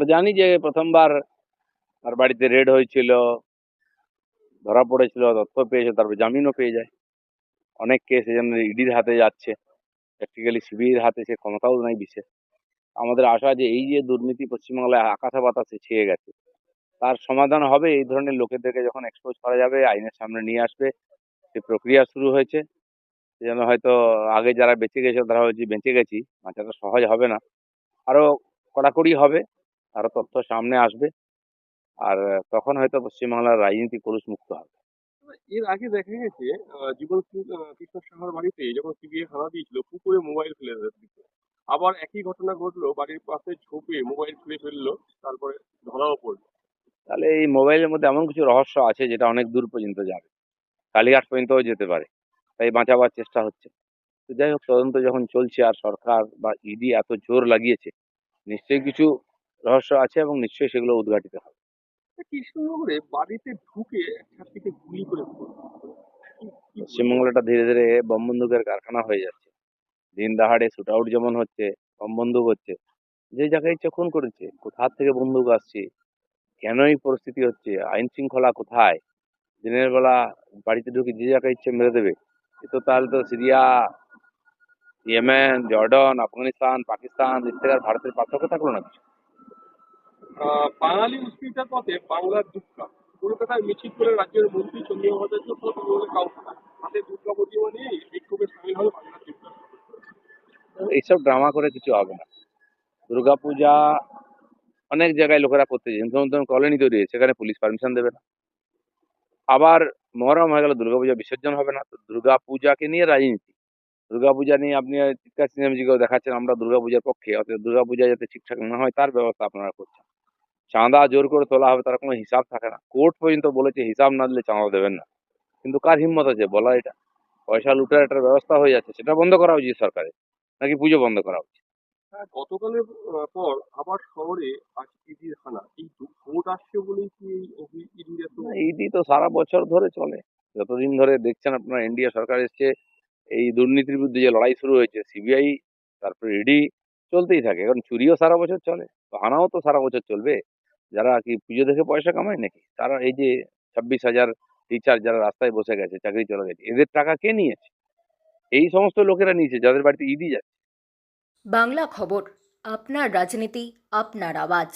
আমরা জানি যে প্রথমবার তার বাড়িতে রেড হয়েছিল, ধরা পড়েছিল, তথ্য পেয়েছে, তারপর জামিনও পেয়ে যায়। অনেক কেস এই জন্য ইডির হাতে যাচ্ছে, প্র্যাকটিক্যালি সিবিআইর হাতে সে ক্ষমতাও নাই বিশেষ। আমাদের আশা যে এই যে দুর্নীতি পশ্চিমবাংলায় আকাশে বাতাসে ছেয়ে গেছে, তার সমাধান হবে এই ধরনের লোকেদেরকে যখন এক্সপোজ করা যাবে, আইনের সামনে নিয়ে আসবে। সে প্রক্রিয়া শুরু হয়েছে। যেন হয়তো আগে যারা বেঁচে গেছে তারা হচ্ছে বেঁচে গেছি, বাঁচাটা সহজ হবে না, আরো কড়াকড়ি হবে, আরো তথ্য সামনে আসবে। আর তখন হয়তো পশ্চিমবাংলার রাজনীতি কলুষ মুক্ত হবে। এর আগে দেখা গেছে জীবন কৃষ্ণ সাহার বাড়িতে যখন সিবিআই হানা দিয়েছিল পুকুরে মোবাইল ফেলে দিত। আবার একই ঘটনা ঘটলো, বাড়ির পাশে ঝোপে মোবাইল ফেলে ফেললো, তারপরে ধরাও পড়লো। তাহলে এই মোবাইলের মধ্যে এমন কিছু রহস্য আছে যেটা অনেক দূর পর্যন্ত যাবে, কালীঘাট পর্যন্তও যেতে পারে। তাই বাঁচাবার চেষ্টা হচ্ছে। তো যাই হোক, তদন্ত যখন চলছে আর সরকার বা ইডি এত জোর লাগিয়েছে, নিশ্চয়ই কিছু রহস্য আছে এবং নিশ্চয়ই সেগুলো উদ্ঘাটিত হবে। কৃষ্ণনগরে বাড়িতে ঢুকে এক ছাত্রীকে গুলি করে খুন। কি কি বলবেন? পশ্চিমবাংলাটা ধীরে ধীরে বম বন্দুকের কারখানা হয়ে যাচ্ছে। দিন দাহাড়ে শুট আউট যেমন হচ্ছে, বম বন্দুক হচ্ছে। যে জায়গায় ইচ্ছে খুন করেছে, কোথা থেকে বন্দুক আসছে, কেন এই পরিস্থিতি হচ্ছে, আইন শৃঙ্খলা কোথায়? দিনের বেলা বাড়িতে ঢুকে যে জায়গায় ইচ্ছে মেরে দেবে। এ তো তাহলে তো Syria, Yemen, Jordan, Afghanistan, Pakistan, এর থেকে আর ভারতের পার্থক্য থাকলো না কিছু। বাঙালি অস্মিতার পথে বাংলার দুর্গা। কলকাতায় মিছিল করে রাজ্যের মন্ত্রী চন্দ্রিমা ভট্টাচার্য সহ তৃণমূলের কাউন্সিলর হাতে দুর্গা প্রতিমা নিয়ে বিক্ষোভে সামিল হবে বাংলার দুর্গা। এইসব ড্রামা করে কিছু হবে না। দুর্গাপূজা অনেক জায়গায় লোকেরা করতে চায়, নতুন নতুন কলোনি তৈরি হয়েছে, সেখানে পুলিশ পারমিশন দেবে না। আবার মহরম হয়ে গেল, দুর্গাপূজা বিসর্জন হবে না, তো দুর্গাপূজাকে নিয়ে রাজনীতি। দুর্গাপূজা নিয়ে আপনি চিৎকার চেঁচামেচিকেও দেখাচ্ছেন আমরা দুর্গাপূজার পক্ষে, অথচ দুর্গাপূজা যাতে ঠিকঠাক না হয় তার ব্যবস্থা আপনারা করছেন। চাঁদা জোর করে তোলা হবে, তার কোনো হিসাব থাকে না। কোর্ট পর্যন্ত বলেছে হিসাব না দিলে চাঁদা দেবেন না। কিন্তু কার হিম্মত আছে বলা এটা? পয়সা লুটার একটা ব্যবস্থা হয়ে যাচ্ছে, সেটা বন্ধ করা উচিত সরকারের, নাকি পুজো বন্ধ করা উচিত? হ্যাঁ, গতকালের পর আবার শহরে আজ ইডির হানা। এই ভোট আসছে বলেই কি এই ইডির এত? না, ইডি তো সারা বছর ধরে চলে। যতদিন ধরে দেখছেন আপনারা এনডিএ সরকার এসছে, এই দুর্নীতির বিরুদ্ধে যে লড়াই শুরু হয়েছে, সিবিআই, তারপরে ইডি, চলতেই থাকে। কারণ চুরিও সারা বছর চলে, তো হানাও তো সারা বছর চলবে। যারা কি পুজো দেখে পয়সা কামায় নাকি? তারা এই যে 26,000 টিচার যারা রাস্তায় বসে গেছে, চাকরি চলে গেছে, এদের টাকা কে নিয়েছে? এই সমস্ত লোকেরা নিয়েছে যাদের বাড়িতে ইডি যাচ্ছে। বাংলা খবর, আপনার রাজনীতি, আপনার আওয়াজ।